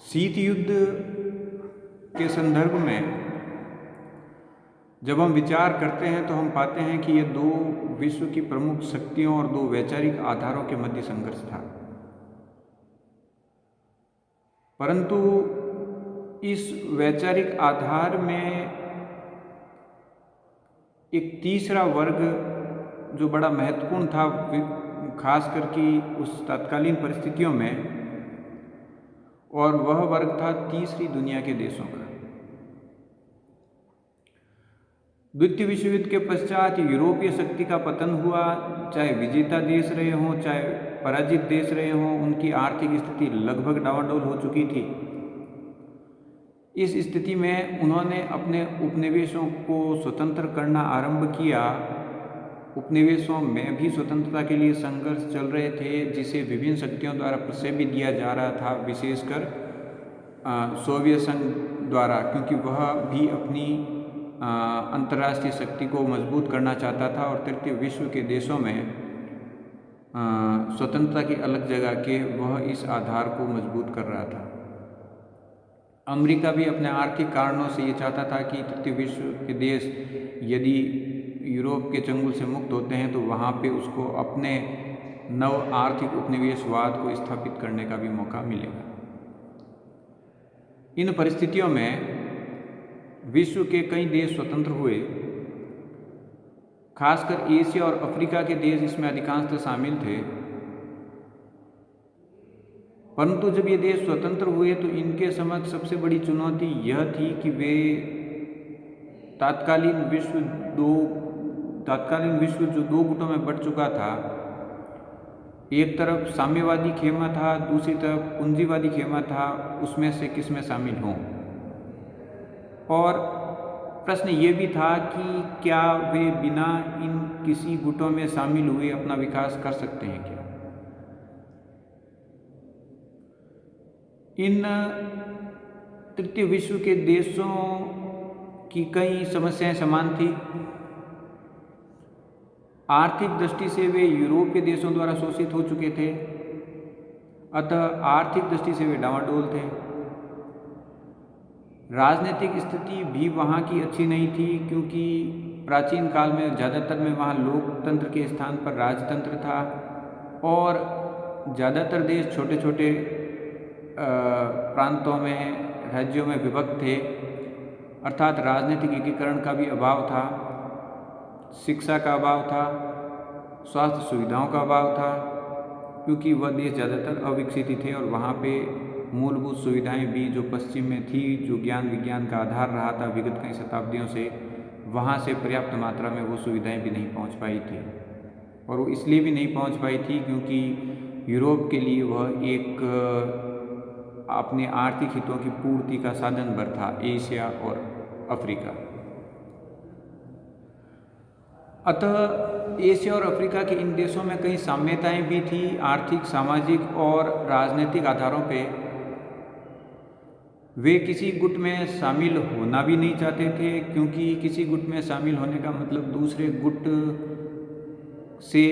शीत युद्ध के संदर्भ में जब हम विचार करते हैं तो हम पाते हैं कि ये दो विश्व की प्रमुख शक्तियों और दो वैचारिक आधारों के मध्य संघर्ष था। परंतु इस वैचारिक आधार में एक तीसरा वर्ग जो बड़ा महत्वपूर्ण था, खासकर कि उस तत्कालीन परिस्थितियों में, और वह वर्ग था तीसरी दुनिया के देशों का। द्वितीय विश्व युद्ध के पश्चात यूरोपीय शक्ति का पतन हुआ। चाहे विजेता देश रहे हों, चाहे पराजित देश रहे हों, उनकी आर्थिक स्थिति लगभग डावाडोल हो चुकी थी। इस स्थिति में उन्होंने अपने उपनिवेशों को स्वतंत्र करना आरंभ किया। उपनिवेशों में भी स्वतंत्रता के लिए संघर्ष चल रहे थे, जिसे विभिन्न शक्तियों द्वारा प्रश्रय भी दिया जा रहा था, विशेषकर सोवियत संघ द्वारा, क्योंकि वह भी अपनी अंतर्राष्ट्रीय शक्ति को मजबूत करना चाहता था और तृतीय विश्व के देशों में स्वतंत्रता की अलग जगह के वह इस आधार को मजबूत कर रहा था। अमेरिका भी अपने आर्थिक कारणों से ये चाहता था कि तृतीय विश्व के देश यदि यूरोप के चंगुल से मुक्त होते हैं तो वहाँ पे उसको अपने नव आर्थिक उपनिवेशवाद को स्थापित करने का भी मौका मिलेगा। इन परिस्थितियों में विश्व के कई देश स्वतंत्र हुए, खासकर एशिया और अफ्रीका के देश इसमें अधिकांशतः शामिल थे। परंतु जब ये देश स्वतंत्र हुए तो इनके समक्ष सबसे बड़ी चुनौती यह थी कि वे तत्कालीन विश्व जो दो गुटों में बंट चुका था, एक तरफ साम्यवादी खेमा था, दूसरी तरफ पूंजीवादी खेमा था, उसमें से किस में शामिल हों। और प्रश्न ये भी था कि क्या वे बिना इन किसी गुटों में शामिल हुए अपना विकास कर सकते हैं क्या। इन तृतीय विश्व के देशों की कई समस्याएं समान थी। आर्थिक दृष्टि से वे यूरोपीय देशों द्वारा शोषित हो चुके थे, अतः आर्थिक दृष्टि से वे डावाडोल थे। राजनीतिक स्थिति भी वहाँ की अच्छी नहीं थी, क्योंकि प्राचीन काल में ज़्यादातर में वहाँ लोकतंत्र के स्थान पर राजतंत्र था और ज़्यादातर देश छोटे छोटे प्रांतों में, राज्यों में विभक्त थे, अर्थात राजनीतिक एकीकरण का भी अभाव था, शिक्षा का अभाव था, स्वास्थ्य सुविधाओं का अभाव था, क्योंकि वह देश ज़्यादातर अविकसित ही थे और वहाँ पे मूलभूत सुविधाएं भी जो पश्चिम में थी, जो ज्ञान विज्ञान का आधार रहा था विगत कई शताब्दियों से, वहाँ से पर्याप्त मात्रा में वो सुविधाएं भी नहीं पहुँच पाई थी। और वो इसलिए भी नहीं पहुँच पाई थी क्योंकि यूरोप के लिए वह एक अपने आर्थिक हितों की पूर्ति का साधन भर था, एशिया और अफ्रीका। अतः एशिया और अफ्रीका के इन देशों में कई साम्यताएं भी थी, आर्थिक, सामाजिक और राजनीतिक आधारों पे। वे किसी गुट में शामिल होना भी नहीं चाहते थे, क्योंकि किसी गुट में शामिल होने का मतलब दूसरे गुट से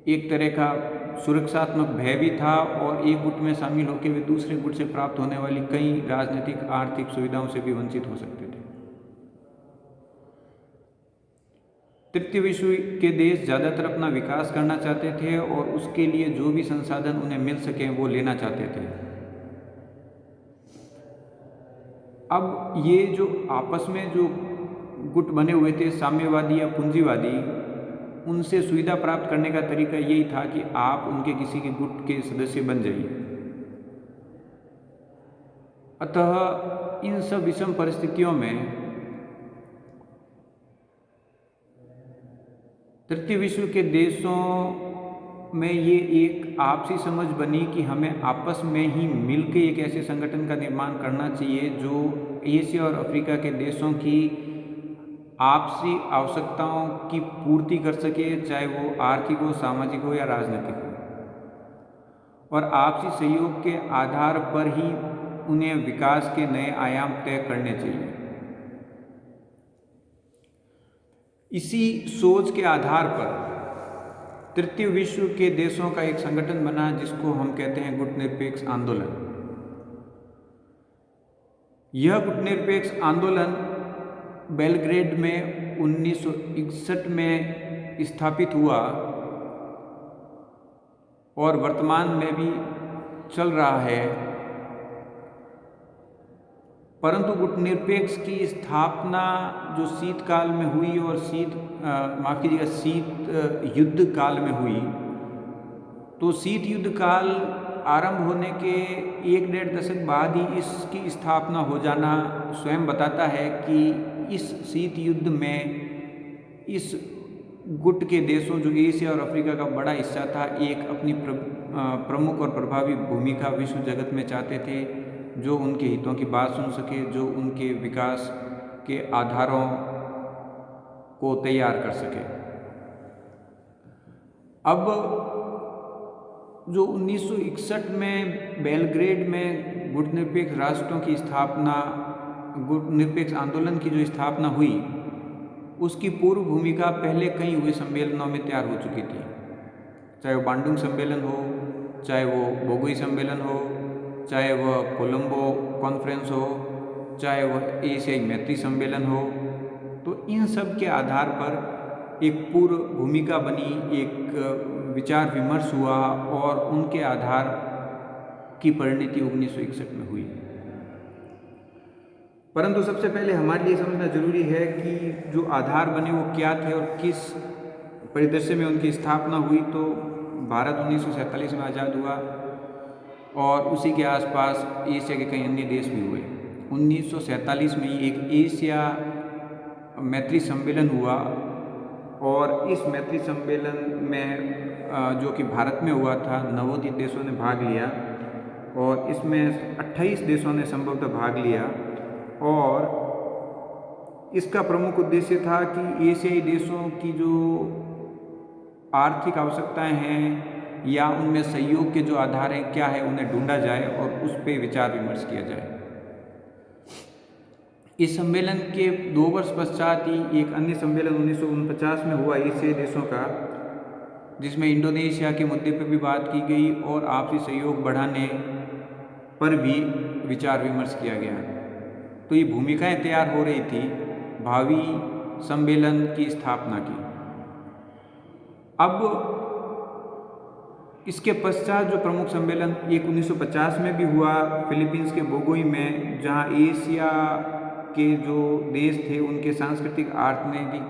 एक तरह का सुरक्षात्मक भय भी था, और एक गुट में शामिल होकर वे दूसरे गुट से प्राप्त होने वाली कई राजनीतिक आर्थिक सुविधाओं से भी वंचित हो सकते थे। तृतीय विश्व के देश ज़्यादातर अपना विकास करना चाहते थे और उसके लिए जो भी संसाधन उन्हें मिल सके वो लेना चाहते थे। अब ये जो आपस में जो गुट बने हुए थे, साम्यवादी या पूंजीवादी, उनसे सुविधा प्राप्त करने का तरीका यही था कि आप उनके किसी के गुट के सदस्य बन जाइए। अतः इन सब विषम परिस्थितियों में तृतीय विश्व के देशों में ये एक आपसी समझ बनी कि हमें आपस में ही मिलकर एक ऐसे संगठन का निर्माण करना चाहिए जो एशिया और अफ्रीका के देशों की आपसी आवश्यकताओं की पूर्ति कर सके, चाहे वो आर्थिक हो, सामाजिक हो या राजनीतिक हो, और आपसी सहयोग के आधार पर ही उन्हें विकास के नए आयाम तय करने चाहिए। इसी सोच के आधार पर तृतीय विश्व के देशों का एक संगठन बना जिसको हम कहते हैं गुट निरपेक्ष आंदोलन। यह गुटनिरपेक्ष आंदोलन बेलग्रेड में 1961 में स्थापित हुआ और वर्तमान में भी चल रहा है। परंतु गुटनिरपेक्ष की स्थापना जो शीतकाल में हुई और शीत युद्ध काल में हुई, तो शीत युद्ध काल आरंभ होने के 1-1.5 दशक बाद ही इसकी स्थापना हो जाना स्वयं बताता है कि इस शीत युद्ध में इस गुट के देशों जो एशिया और अफ्रीका का बड़ा हिस्सा था, एक अपनी प्रमुख और प्रभावी भूमिका विश्व जगत में चाहते थे, जो उनके हितों की बात सुन सके, जो उनके विकास के आधारों को तैयार कर सके। अब जो 1961 में बेलग्रेड में गुटनिरपेक्ष राष्ट्रों की स्थापना, गुटनिरपेक्ष आंदोलन की जो स्थापना हुई, उसकी पूर्व भूमिका पहले कई हुए सम्मेलनों में तैयार हो चुकी थी। चाहे वो बांडुंग सम्मेलन हो, चाहे वो बोगोई सम्मेलन हो, चाहे वह कोलंबो कॉन्फ्रेंस हो, चाहे वह एशियाई मैत्री सम्मेलन हो, तो इन सब के आधार पर एक पूर्व भूमिका बनी, एक विचार विमर्श हुआ और उनके आधार की परिणति 1961 में हुई। परंतु सबसे पहले हमारे लिए समझना जरूरी है कि जो आधार बने वो क्या थे और किस परिदृश्य में उनकी स्थापना हुई। तो भारत 1947 में आज़ाद हुआ और उसी के आसपास एशिया के कई अन्य देश भी हुए। 1947 में ही एक एशिया मैत्री सम्मेलन हुआ और इस मैत्री सम्मेलन में जो कि भारत में हुआ था, 29 देशों ने भाग लिया और इसमें 28 देशों ने संभवतः भाग लिया और इसका प्रमुख उद्देश्य था कि एशियाई देशों की जो आर्थिक आवश्यकताएं हैं या उनमें सहयोग के जो आधार हैं क्या है, उन्हें ढूंढा जाए और उस पर विचार विमर्श किया जाए। इस सम्मेलन के 2 वर्ष पश्चात ही एक अन्य सम्मेलन 1949 में हुआ एशियाई देशों का, जिसमें इंडोनेशिया के मुद्दे पर भी बात की गई और आपसी सहयोग बढ़ाने पर भी विचार विमर्श किया गया। तो ये भूमिकाएं तैयार हो रही थी भावी सम्मेलन की स्थापना की। अब इसके पश्चात जो प्रमुख सम्मेलन एक 1950 में भी हुआ फिलीपींस के बोगोई में, जहां एशिया के जो देश थे उनके सांस्कृतिक आर्थिक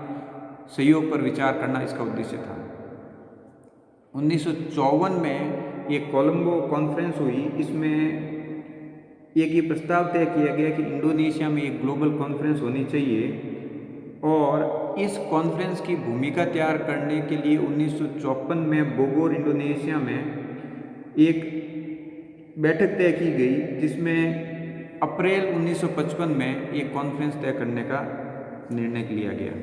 सहयोग पर विचार करना इसका उद्देश्य था। 1954 में एक कोलंबो कॉन्फ्रेंस हुई। इसमें एक ये प्रस्ताव तय किया गया कि इंडोनेशिया में एक ग्लोबल कॉन्फ्रेंस होनी चाहिए और इस कॉन्फ्रेंस की भूमिका तैयार करने के लिए 1954 में बोगोर इंडोनेशिया में एक बैठक तय की गई, जिसमें अप्रैल 1955 में एक कॉन्फ्रेंस तय करने का निर्णय लिया गया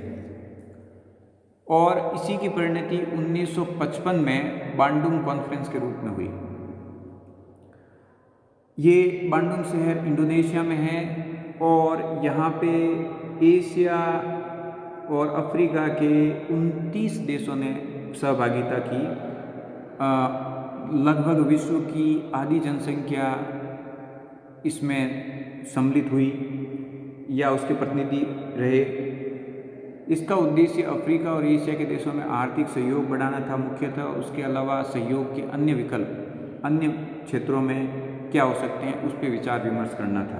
और इसी की परिणति 1955 में बांडुंग कॉन्फ्रेंस के रूप में हुई। ये बांडुंग शहर इंडोनेशिया में है और यहाँ पे एशिया और अफ्रीका के 29 देशों ने सहभागिता की। लगभग विश्व की आधी जनसंख्या इसमें सम्मिलित हुई या उसके प्रतिनिधि रहे। इसका उद्देश्य अफ्रीका और एशिया के देशों में आर्थिक सहयोग बढ़ाना था मुख्यतः, और उसके अलावा सहयोग के अन्य विकल्प अन्य क्षेत्रों में क्या हो सकते हैं उस पर विचार विमर्श करना था।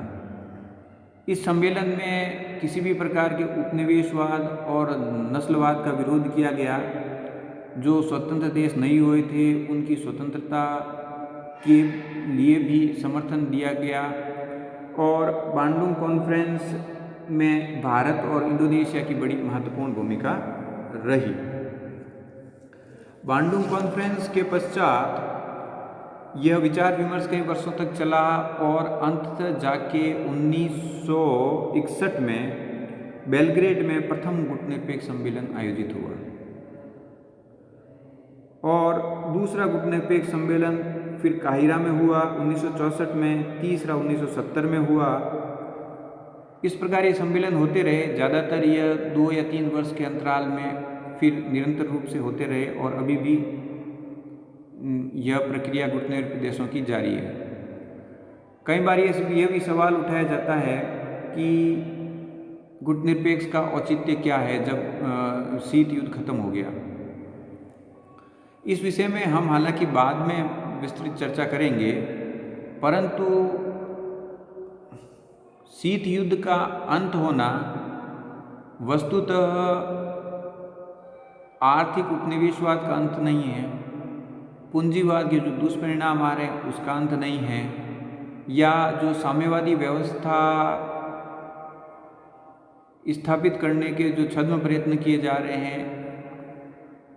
इस सम्मेलन में किसी भी प्रकार के उपनिवेशवाद और नस्लवाद का विरोध किया गया। जो स्वतंत्र देश नहीं हुए थे उनकी स्वतंत्रता के लिए भी समर्थन दिया गया और बांडुंग कॉन्फ्रेंस में भारत और इंडोनेशिया की बड़ी महत्वपूर्ण भूमिका रही। बांडुंग कॉन्फ्रेंस के पश्चात यह विचार विमर्श कई वर्षों तक चला और अंततः जाके 1961 में बेलग्रेड में प्रथम गुटनिरपेक्ष सम्मेलन आयोजित हुआ और दूसरा गुटनिरपेक्ष सम्मेलन फिर काहिरा में हुआ 1964 में, तीसरा 1970 में हुआ। इस प्रकार ये सम्मेलन होते रहे। ज़्यादातर यह 2 या 3 वर्ष के अंतराल में फिर निरंतर रूप से होते रहे और अभी भी यह प्रक्रिया गुटनिरपेक्ष देशों की जारी है। कई बार ये भी सवाल उठाया जाता है कि गुटनिरपेक्ष का औचित्य क्या है जब शीत युद्ध खत्म हो गया। इस विषय में हम हालांकि बाद में विस्तृत चर्चा करेंगे, परंतु शीत युद्ध का अंत होना वस्तुतः आर्थिक उपनिवेशवाद का अंत नहीं है, पूंजीवाद के जो दुष्परिणाम आ रहे हैं उसका अंत नहीं है, या जो साम्यवादी व्यवस्था स्थापित करने के जो छद्म प्रयत्न किए जा रहे हैं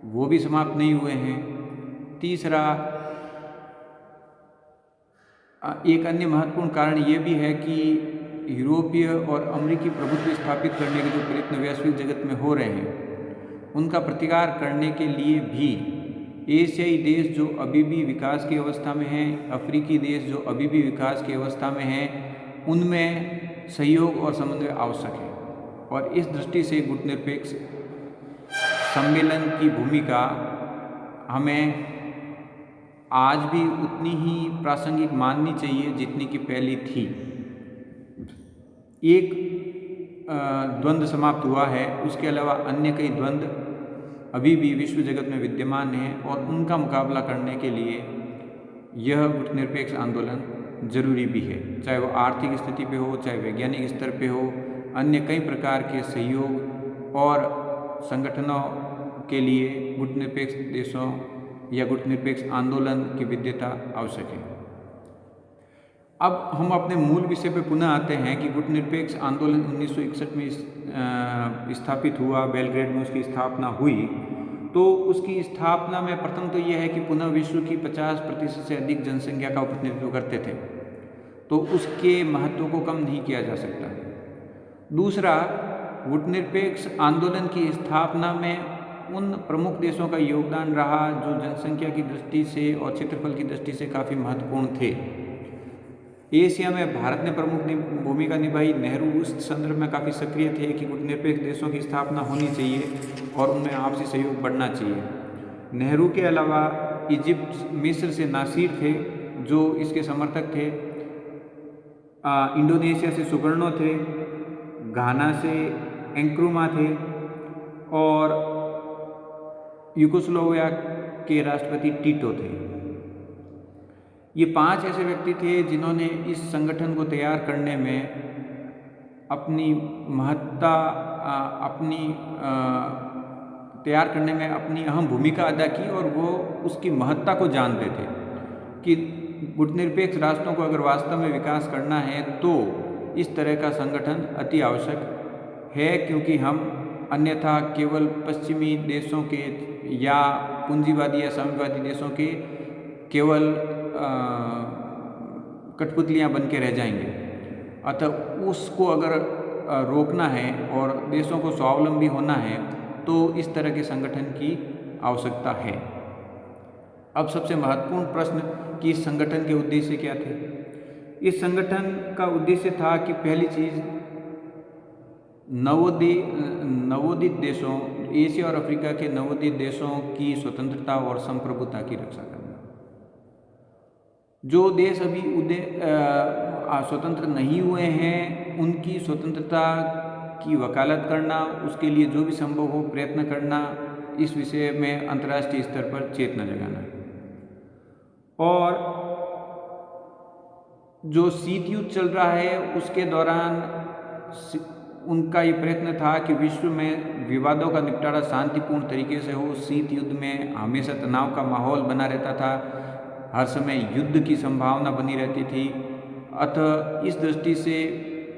वो भी समाप्त नहीं हुए हैं। तीसरा, एक अन्य महत्वपूर्ण कारण ये भी है कि यूरोपीय और अमेरिकी प्रभुत्व स्थापित करने के जो प्रयत्न वैश्विक जगत में हो रहे हैं उनका प्रतिकार करने के लिए भी एशियाई देश जो अभी भी विकास की अवस्था में हैं, अफ्रीकी देश जो अभी भी विकास की अवस्था में हैं, उनमें सहयोग और समन्वय आवश्यक है। और इस दृष्टि से गुटनिरपेक्ष सम्मेलन की भूमिका हमें आज भी उतनी ही प्रासंगिक माननी चाहिए जितनी कि पहले थी। एक द्वंद्व समाप्त हुआ है, उसके अलावा अन्य कई द्वंद्व अभी भी विश्व जगत में विद्यमान हैं और उनका मुकाबला करने के लिए यह गुटनिरपेक्ष आंदोलन जरूरी भी है, चाहे वो आर्थिक स्थिति पे हो, चाहे वैज्ञानिक स्तर पे हो। अन्य कई प्रकार के सहयोग और संगठनों के लिए गुटनिरपेक्ष देशों या गुटनिरपेक्ष आंदोलन की विद्यता आवश्यक है। अब हम अपने मूल विषय पर पुनः आते हैं कि गुटनिरपेक्ष आंदोलन 1961 में स्थापित हुआ, बेलग्रेड में उसकी स्थापना हुई। तो उसकी स्थापना में प्रथम तो यह है कि पुनः विश्व की 50% से अधिक जनसंख्या का प्रतिनिधित्व करते थे, तो उसके महत्व को कम नहीं किया जा सकता। दूसरा, गुटनिरपेक्ष आंदोलन की स्थापना में उन प्रमुख देशों का योगदान रहा जो जनसंख्या की दृष्टि से और क्षेत्रफल की दृष्टि से काफ़ी महत्वपूर्ण थे। एशिया में भारत ने प्रमुख भूमिका निभाई। नेहरू उस संदर्भ में काफ़ी सक्रिय थे कि गुटनिरपेक्ष देशों की स्थापना होनी चाहिए और उनमें आपसी सहयोग बढ़ना चाहिए। नेहरू के अलावा इजिप्ट, मिस्र से नासिर थे जो इसके समर्थक थे, इंडोनेशिया से सुकर्णो थे, घाना से एंक्रुमा थे और यूगोस्लाविया के राष्ट्रपति टीटो थे। ये 5 ऐसे व्यक्ति थे जिन्होंने इस संगठन को तैयार करने में अपनी महत्ता तैयार करने में अपनी अहम भूमिका अदा की और वो उसकी महत्ता को जानते थे कि गुटनिरपेक्ष राष्ट्रों को अगर वास्तव में विकास करना है तो इस तरह का संगठन अति आवश्यक है, क्योंकि हम अन्यथा केवल पश्चिमी देशों के या पूंजीवादी या साम्यवादी देशों के केवल कठपुतलियाँ बन के रह जाएंगे। अतः उसको अगर रोकना है और देशों को स्वावलंबी होना है तो इस तरह के संगठन की आवश्यकता है। अब सबसे महत्वपूर्ण प्रश्न कि इस संगठन के उद्देश्य क्या थे। इस संगठन का उद्देश्य था कि पहली चीज़ नवोदित देशों, एशिया और अफ्रीका के नवोदित देशों की स्वतंत्रता और संप्रभुता की रक्षा करना। जो देश अभी स्वतंत्र नहीं हुए हैं उनकी स्वतंत्रता की वकालत करना, उसके लिए जो भी संभव हो प्रयत्न करना, इस विषय में अंतर्राष्ट्रीय स्तर पर चेतना जगाना। और जो शीत युद्ध चल रहा है उसके दौरान उनका ये प्रयत्न था कि विश्व में विवादों का निपटारा शांतिपूर्ण तरीके से हो। शीत युद्ध में हमेशा तनाव का माहौल बना रहता था, हर समय युद्ध की संभावना बनी रहती थी। अतः इस दृष्टि से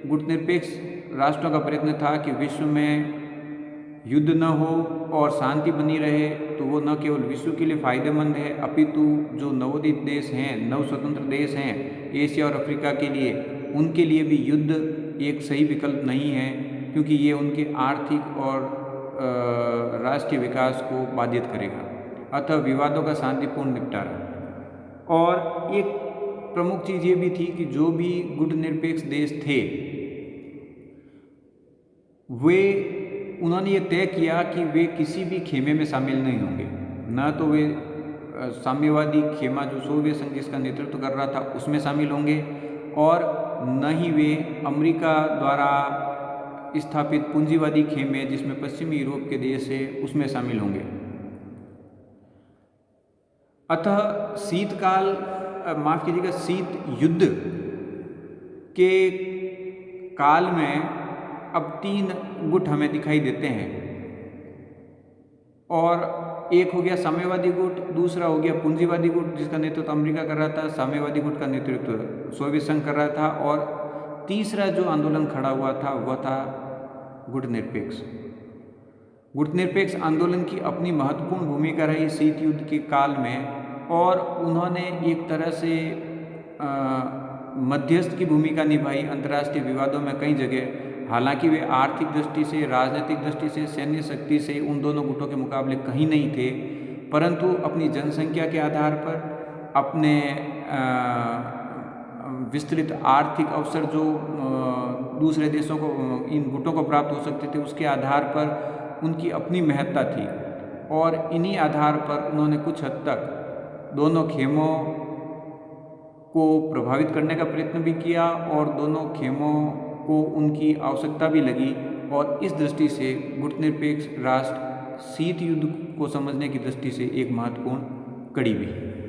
गुटनिरपेक्ष राष्ट्रों का प्रयत्न था कि विश्व में युद्ध न हो और शांति बनी रहे, तो वो न केवल विश्व के लिए फायदेमंद है अपितु जो नवोदित देश हैं, नव स्वतंत्र देश हैं एशिया और अफ्रीका के लिए, उनके लिए भी युद्ध एक सही विकल्प नहीं है, क्योंकि ये उनके आर्थिक और राष्ट्रीय विकास को बाधित करेगा। अतः विवादों का शांतिपूर्ण निपटारा। और एक प्रमुख चीज़ ये भी थी कि जो भी गुटनिरपेक्ष देश थे उन्होंने ये तय किया कि वे किसी भी खेमे में शामिल नहीं होंगे। न तो वे साम्यवादी खेमा जो सोवियत संघ जिसका नेतृत्व कर रहा था उसमें शामिल होंगे और न ही वे अमेरिका द्वारा स्थापित पूंजीवादी खेमे जिसमें पश्चिमी यूरोप के देश है उसमें शामिल होंगे। अतः शीतकाल माफ कीजिएगा शीत युद्ध के काल में अब 3 गुट हमें दिखाई देते हैं, और एक हो गया साम्यवादी गुट, दूसरा हो गया पूंजीवादी गुट जिसका नेतृत्व अमेरिका कर रहा था, साम्यवादी गुट का नेतृत्व सोवियत संघ कर रहा था, और तीसरा जो आंदोलन खड़ा हुआ था वह था गुटनिरपेक्ष। गुटनिरपेक्ष आंदोलन की अपनी महत्वपूर्ण भूमिका रही शीत युद्ध के काल में, और उन्होंने एक तरह से मध्यस्थ की भूमिका निभाई अंतर्राष्ट्रीय विवादों में कई जगह। हालांकि वे आर्थिक दृष्टि से, राजनीतिक दृष्टि से, सैन्य शक्ति से उन दोनों गुटों के मुकाबले कहीं नहीं थे, परंतु अपनी जनसंख्या के आधार पर, अपने विस्तृत आर्थिक अवसर जो दूसरे देशों को, इन गुटों को प्राप्त हो सकते थे, उसके आधार पर उनकी अपनी महत्ता थी, और इन्हीं आधार पर उन्होंने कुछ हद तक दोनों खेमों को प्रभावित करने का प्रयत्न भी किया, और दोनों खेमों को उनकी आवश्यकता भी लगी, और इस दृष्टि से गुटनिरपेक्ष राष्ट्र शीत युद्ध को समझने की दृष्टि से एक महत्वपूर्ण कड़ी भी है।